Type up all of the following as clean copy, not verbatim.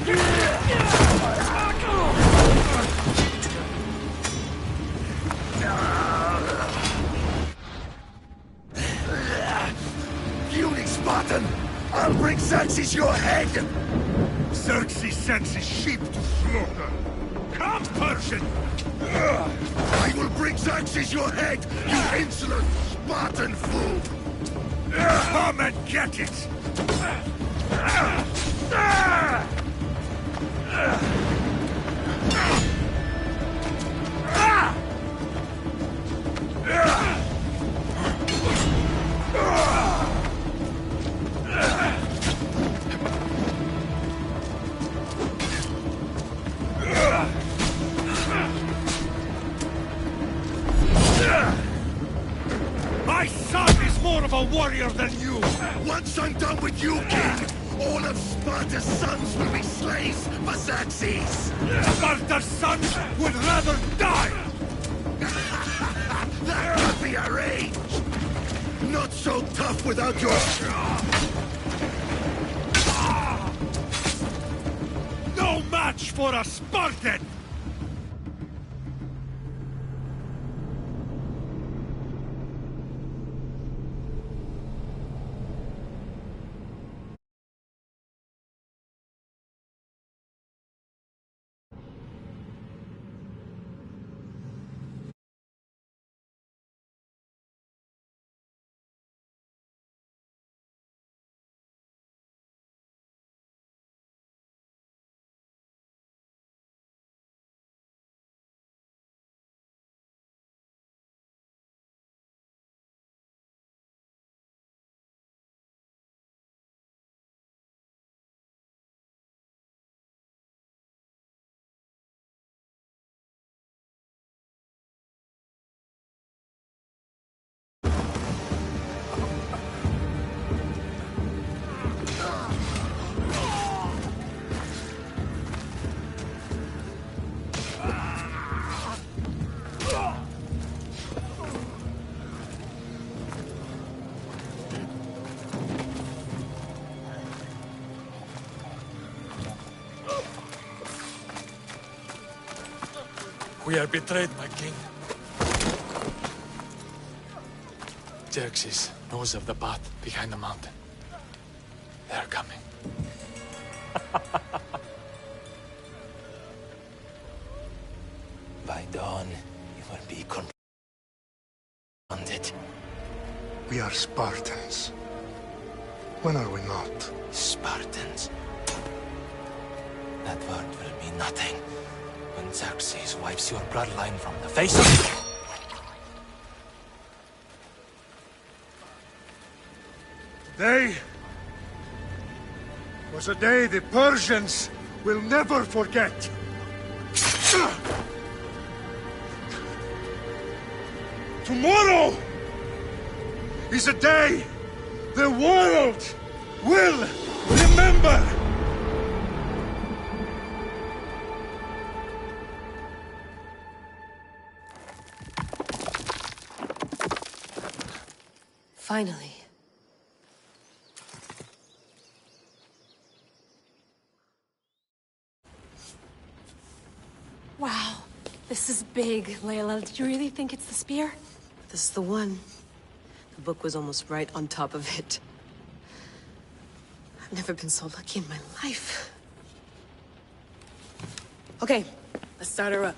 Puny Spartan! I'll bring Xerxes your head! Xerxes sends his sheep to slaughter. Come, Persian! I will bring Xerxes your head, you insolent Spartan fool! Come and get it! My son is more of a warrior than you! Once I'm done with you, king, all of Sparta's sons will be slaves for Xerxes! Sparta's sons would rather die! That could be arranged! Not so tough without your... No match for a Spartan! We are betrayed, my king. Xerxes knows of the path behind the mountain. They are coming. By dawn, you will be confronted. We are Spartans. When are we not? Spartans. That word will mean nothing when Xerxes wipes your bloodline from the face of... Today was a day the Persians will never forget. Tomorrow is a day the world will remember. Finally. Wow, this is big, Layla. Did you really think it's the spear? This is the one. The book was almost right on top of it. I've never been so lucky in my life. Okay, let's start her up.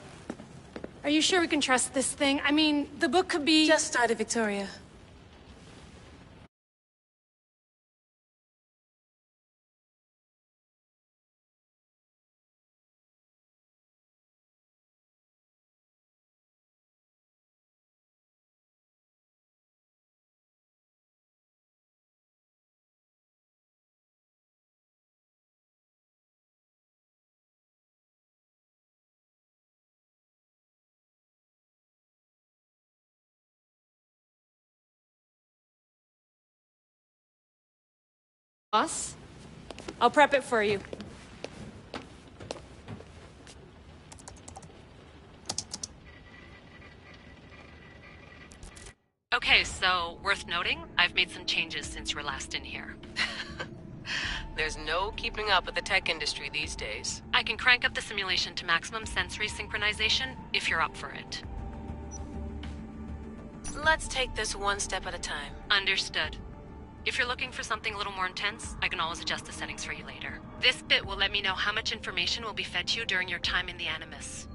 Are you sure we can trust this thing? I mean, the book could be... Just started, Victoria. Boss? I'll prep it for you. Okay, so worth noting, I've made some changes since you were last in here. There's no keeping up with the tech industry these days. I can crank up the simulation to maximum sensory synchronization if you're up for it. Let's take this one step at a time. Understood. If you're looking for something a little more intense, I can always adjust the settings for you later. This bit will let me know how much information will be fed to you during your time in the Animus.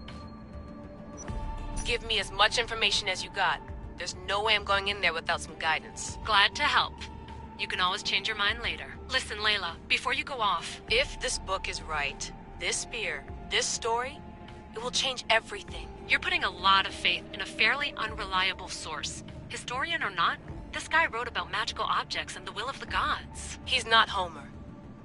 Give me as much information as you got. There's no way I'm going in there without some guidance. Glad to help. You can always change your mind later. Listen, Layla, before you go off... If this book is right, this spear, this story, it will change everything. You're putting a lot of faith in a fairly unreliable source. Historian or not, this guy wrote about magical objects and the will of the gods. He's not Homer.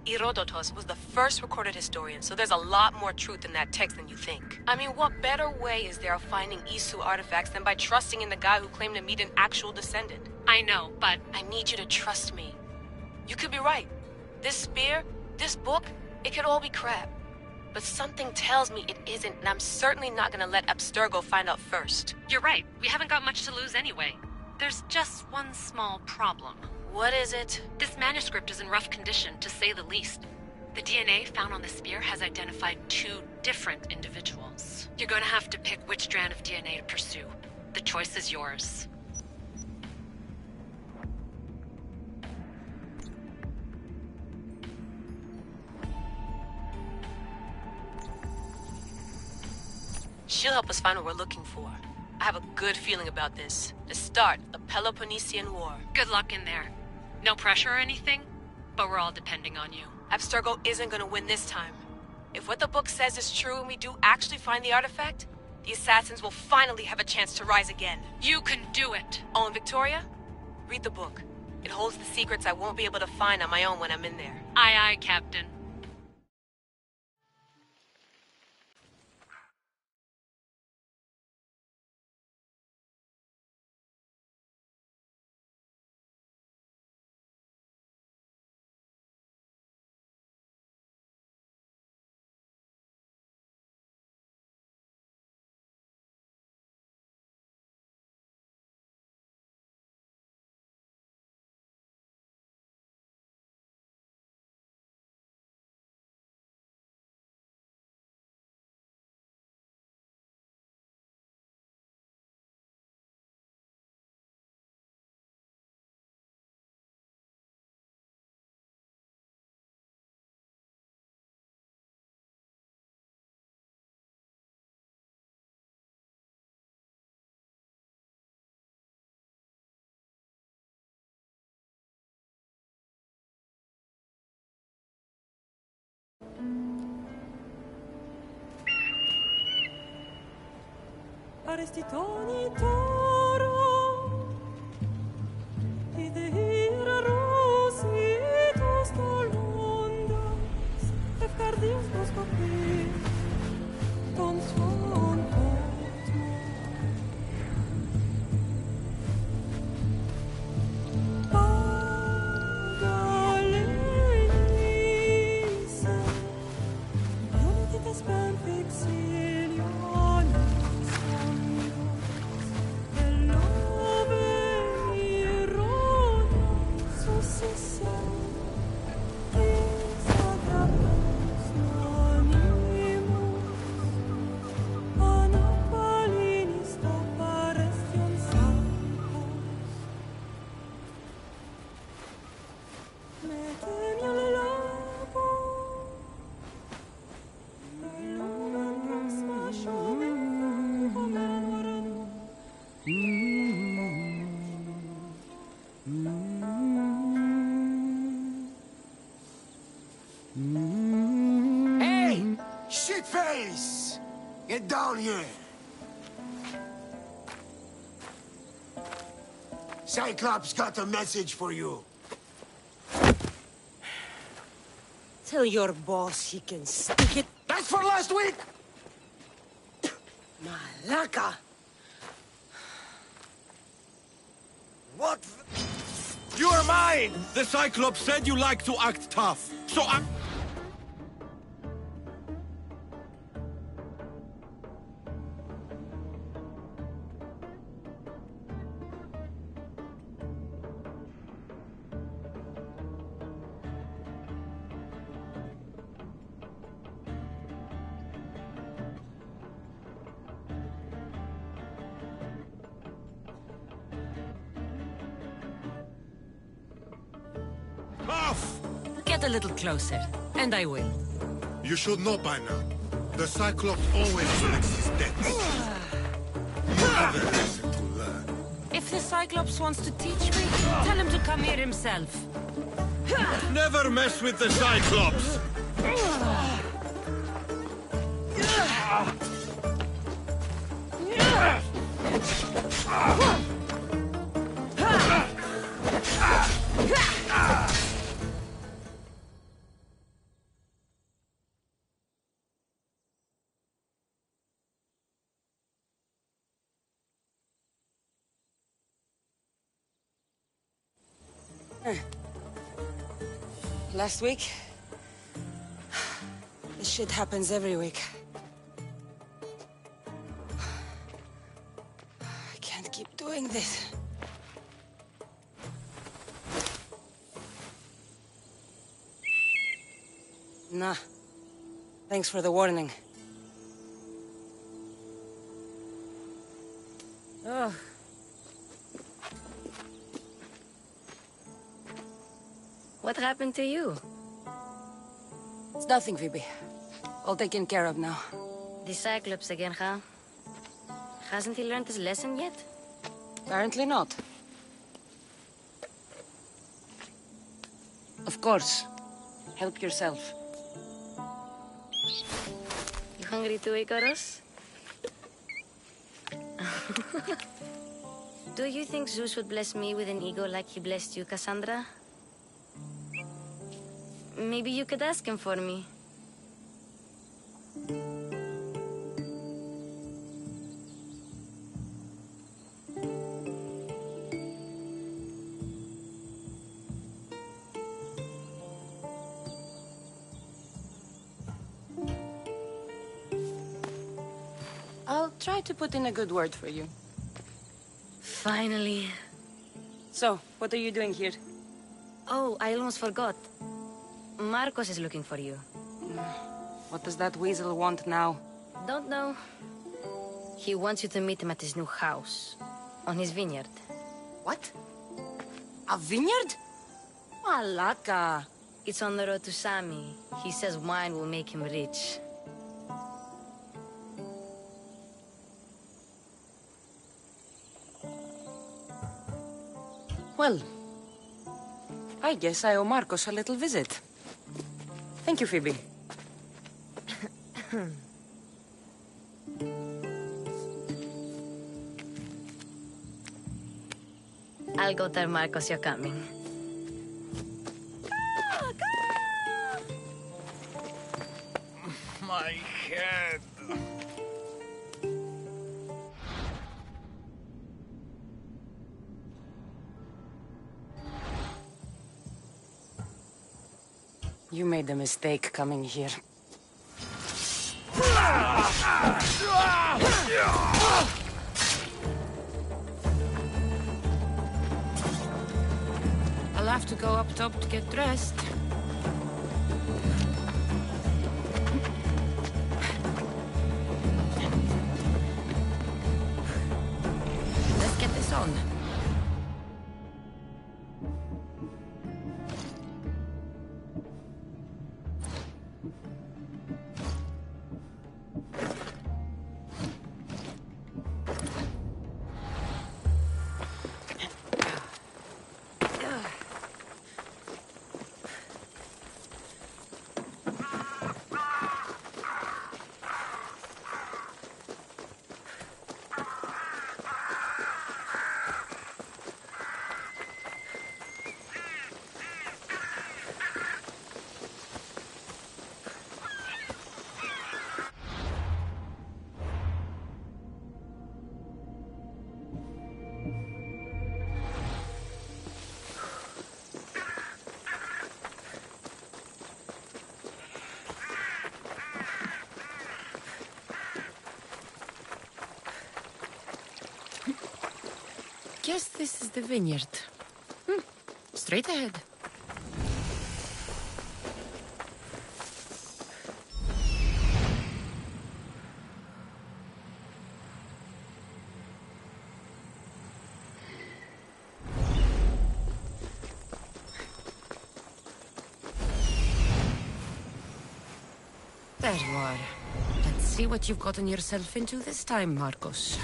Herodotus was the first recorded historian, so there's a lot more truth in that text than you think. I mean, what better way is there of finding Isu artifacts than by trusting in the guy who claimed to meet an actual descendant? I know, but... I need you to trust me. You could be right. This spear, this book, it could all be crap. But something tells me it isn't, and I'm certainly not gonna let Abstergo find out first. You're right. We haven't got much to lose anyway. There's just one small problem. What is it? This manuscript is in rough condition, to say the least. The DNA found on the spear has identified 2 different individuals. You're going to have to pick which strand of DNA to pursue. The choice is yours. She'll help us find what we're looking for. I have a good feeling about this. The start of the Peloponnesian War. Good luck in there. No pressure or anything, but we're all depending on you. Abstergo isn't gonna win this time. If what the book says is true and we do actually find the artifact, the assassins will finally have a chance to rise again. You can do it! Oh, and Victoria? Read the book. It holds the secrets I won't be able to find on my own when I'm in there. Aye, aye, Captain. Arestitoni toro, idehira rositos colondas, efcardios proscopis, ton suon potmo. Pagalenisa, unitas per vexilionis. Hey! Shitface! Get down here! Cyclops got a message for you. Tell your boss he can stick it. That's for last week! Malaca! What? You are mine! The Cyclops said you like to act tough, so I'm... Get a little closer, and I will. You should know by now. The Cyclops always selects his deaths. Another lesson to learn. If the Cyclops wants to teach me, tell him to come here himself. Never mess with the Cyclops! Last week? This shit happens every week. I can't keep doing this. Nah. Thanks for the warning. Oh. What happened to you? It's nothing, Phoebe. All taken care of now. The Cyclops again, huh? Hasn't he learned his lesson yet? Apparently not. Of course. Help yourself. You hungry too, Icarus? Do you think Zeus would bless me with an ego like he blessed you, Cassandra? Maybe you could ask him for me. I'll try to put in a good word for you. Finally. So, what are you doing here? Oh, I almost forgot. Marcos is looking for you. What does that weasel want now? Don't know. He wants you to meet him at his new house. On his vineyard. What? A vineyard? Malaka. It's on the road to Sami. He says wine will make him rich. Well, I guess I owe Marcos a little visit. Thank you, Phoebe. I'll go tell Marcos you're coming. My head. You made a mistake coming here. I'll have to go up top to get dressed. Let's get this on. Guess this is the vineyard. Straight ahead. There you are. Let's see what you've gotten yourself into this time, Marcos.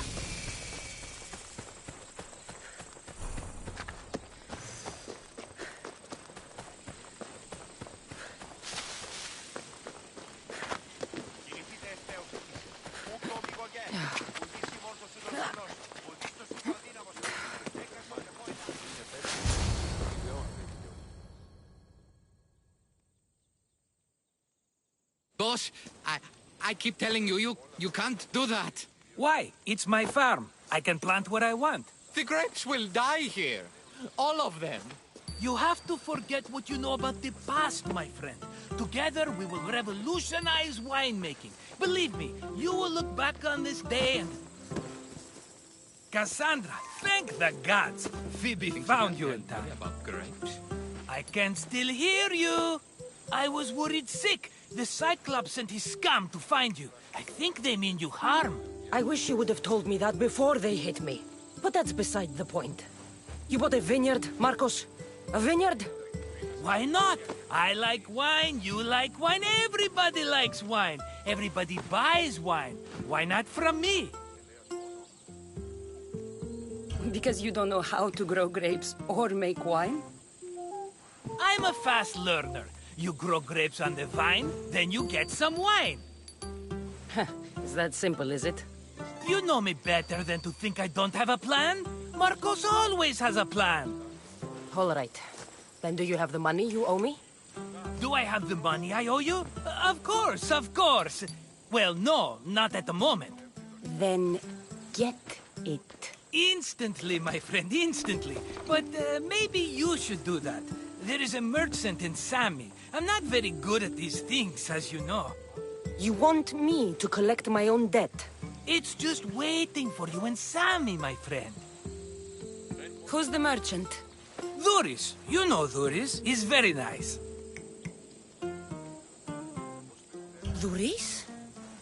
Boss, I keep telling you, you can't do that. Why? It's my farm. I can plant what I want. The grapes will die here. All of them. You have to forget what you know about the past, my friend. Together, we will revolutionize winemaking. Believe me, you will look back on this day and... Cassandra, thank the gods! Phoebe found you in time. About grapes? I can still hear you! I was worried sick. The Cyclops sent his scum to find you. I think they mean you harm. I wish you would have told me that before they hit me. But that's beside the point. You bought a vineyard, Marcos? A vineyard? Why not? I like wine, you like wine, everybody likes wine. Everybody buys wine. Why not from me? Because you don't know how to grow grapes or make wine? I'm a fast learner. You grow grapes on the vine, then you get some wine. Is that simple, is it? You know me better than to think I don't have a plan. Marcos always has a plan. All right. Then do you have the money you owe me? Do I have the money I owe you? Of course, of course. Well, no, not at the moment. Then get it. Instantly, my friend, instantly. But maybe you should do that. There is a merchant in Sami. I'm not very good at these things, as you know. You want me to collect my own debt? It's just waiting for you in Sami, my friend. Who's the merchant? Duris. You know Duris. He's very nice. Duris?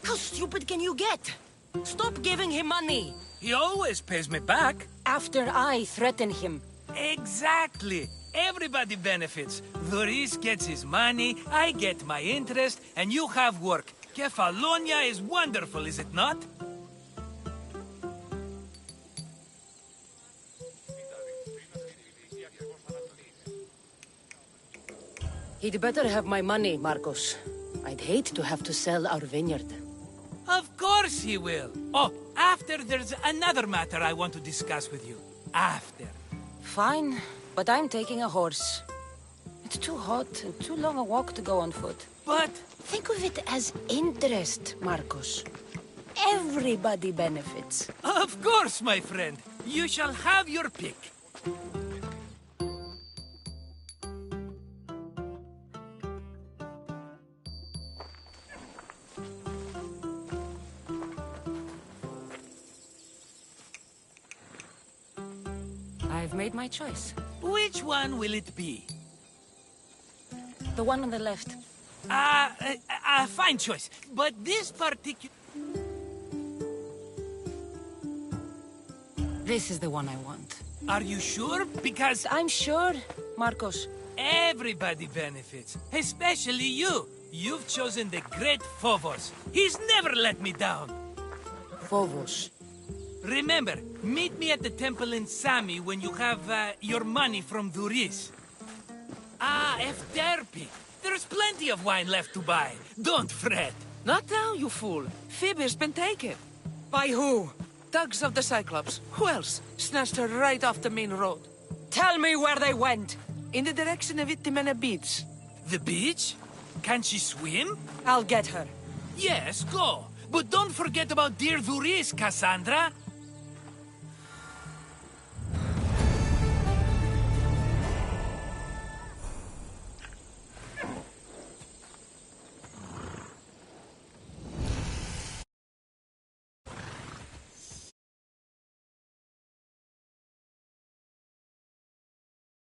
How stupid can you get? Stop giving him money! He always pays me back. After I threaten him. Exactly. Everybody benefits. Duris gets his money, I get my interest, and you have work. Kefalonia is wonderful, is it not? He'd better have my money, Marcos. I'd hate to have to sell our vineyard. Of course he will. Oh, after there's another matter I want to discuss with you. After. Fine, but I'm taking a horse. It's too hot and too long a walk to go on foot. But... think of it as interest, Marcos. Everybody benefits. Of course, my friend. You shall have your pick. I've made my choice. Which one will it be? The one on the left. Fine choice. But this particular... This is the one I want. Are you sure? Because... I'm sure, Marcos. Everybody benefits. Especially you. You've chosen the great Phobos. He's never let me down. Phobos. Remember, meet me at the temple in Sami when you have your money from Duris. Efterpi. There's plenty of wine left to buy. Don't fret. Not now, you fool. Phoebe's been taken. By who? Thugs of the Cyclops. Who else? Snatched her right off the main road. Tell me where they went. In the direction of Itimena Beach. The beach? Can she swim? I'll get her. Yes, go. But don't forget about dear Duris, Cassandra.